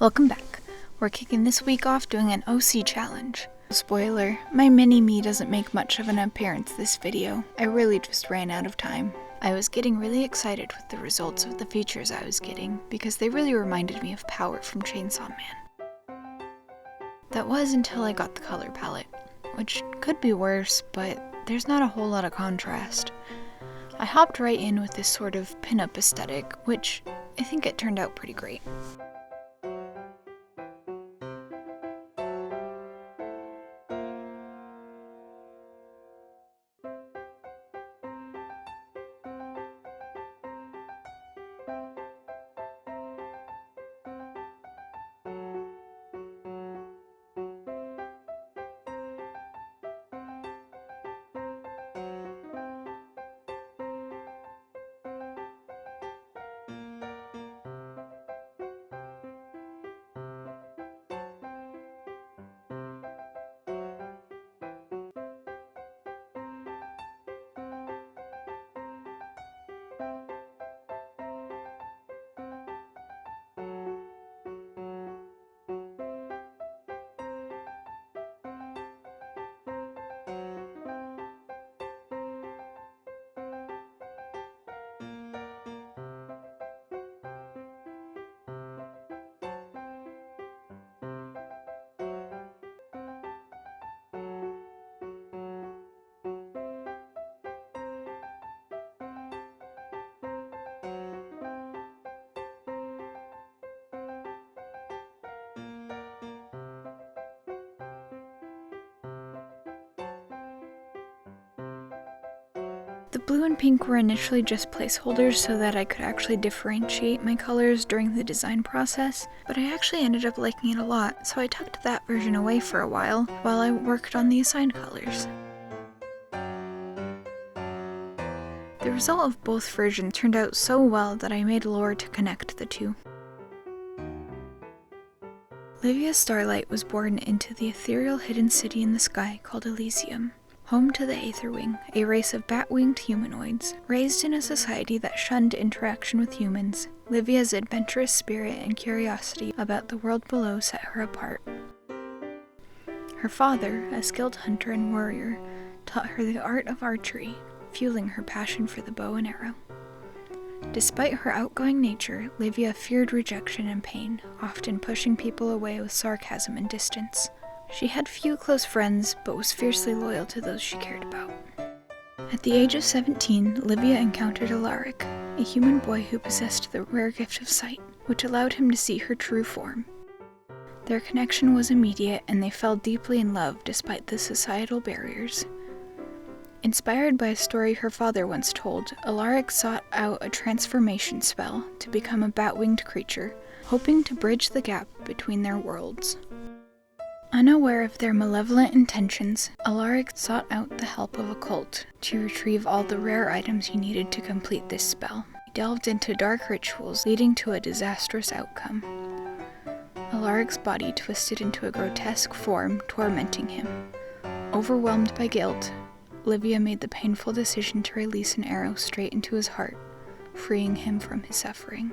Welcome back. We're kicking this week off doing an OC challenge. Spoiler, my mini-me doesn't make much of an appearance this video. I really just ran out of time. I was getting really excited with the results of the features I was getting because they really reminded me of Power from Chainsaw Man. That was until I got the color palette, which could be worse, but there's not a whole lot of contrast. I hopped right in with this sort of pin-up aesthetic, which I think it turned out pretty great. The blue and pink were initially just placeholders so that I could actually differentiate my colors during the design process, but I actually ended up liking it a lot, so I tucked that version away for a while I worked on the assigned colors. The result of both versions turned out so well that I made lore to connect the two. Livia Starlight was born into the ethereal hidden city in the sky called Elysium. Home to the Aetherwing, a race of bat-winged humanoids. Raised in a society that shunned interaction with humans, Livia's adventurous spirit and curiosity about the world below set her apart. Her father, a skilled hunter and warrior, taught her the art of archery, fueling her passion for the bow and arrow. Despite her outgoing nature, Livia feared rejection and pain, often pushing people away with sarcasm and distance. She had few close friends, but was fiercely loyal to those she cared about. At the age of 17, Livia encountered Alaric, a human boy who possessed the rare gift of sight, which allowed him to see her true form. Their connection was immediate, and they fell deeply in love despite the societal barriers. Inspired by a story her father once told, Alaric sought out a transformation spell to become a bat-winged creature, hoping to bridge the gap between their worlds. Unaware of their malevolent intentions, Alaric sought out the help of a cult to retrieve all the rare items he needed to complete this spell. He delved into dark rituals, leading to a disastrous outcome. Alaric's body twisted into a grotesque form, tormenting him. Overwhelmed by guilt, Livia made the painful decision to release an arrow straight into his heart, freeing him from his suffering.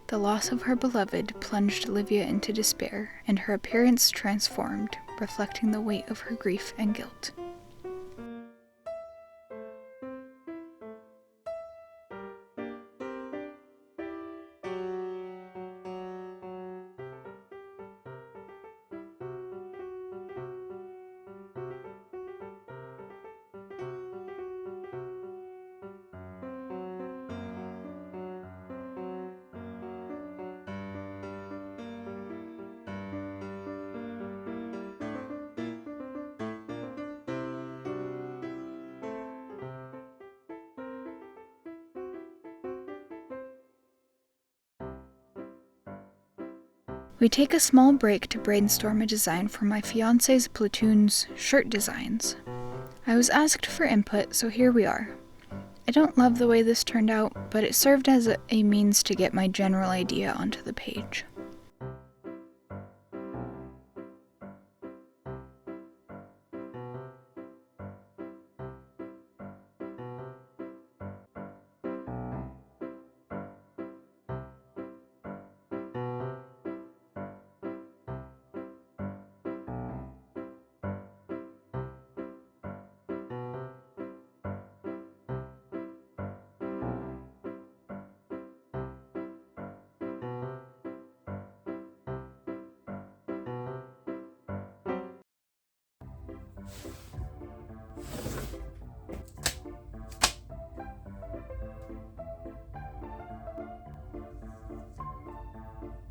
The loss of her beloved plunged Livia into despair, and her appearance transformed, reflecting the weight of her grief and guilt. We take a small break to brainstorm a design for my fiance's platoon's shirt designs. I was asked for input, so here we are. I don't love the way this turned out, but it served as a means to get my general idea onto the page.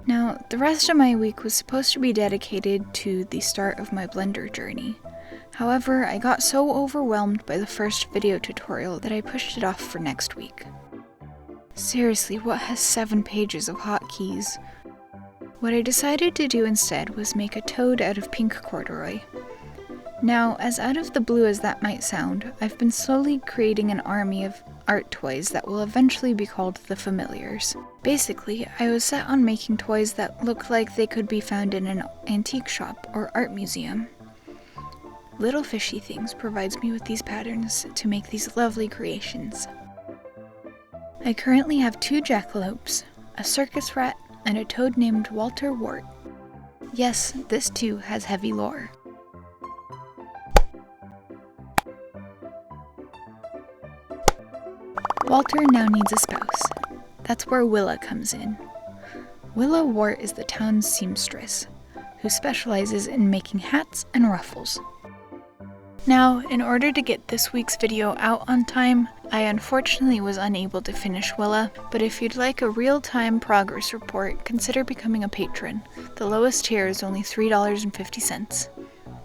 Now, the rest of my week was supposed to be dedicated to the start of my Blender journey. However, I got so overwhelmed by the first video tutorial that I pushed it off for next week. Seriously, what has 7 pages of hotkeys? What I decided to do instead was make a toad out of pink corduroy. Now, as out of the blue as that might sound, I've been slowly creating an army of art toys that will eventually be called the Familiars. Basically, I was set on making toys that look like they could be found in an antique shop or art museum. Little Fishy Things provides me with these patterns to make these lovely creations. I currently have 2 jackalopes, a circus rat, and a toad named Walter Wart. Yes, this too has heavy lore. Walter now needs a spouse. That's where Willa comes in. Willa Wart is the town's seamstress, who specializes in making hats and ruffles. Now, in order to get this week's video out on time, I unfortunately was unable to finish Willa, but if you'd like a real-time progress report, consider becoming a patron. The lowest tier is only $3.50.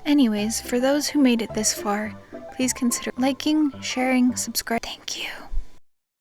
Anyways, for those who made it this far, please consider liking, sharing, subscribing. Thank you.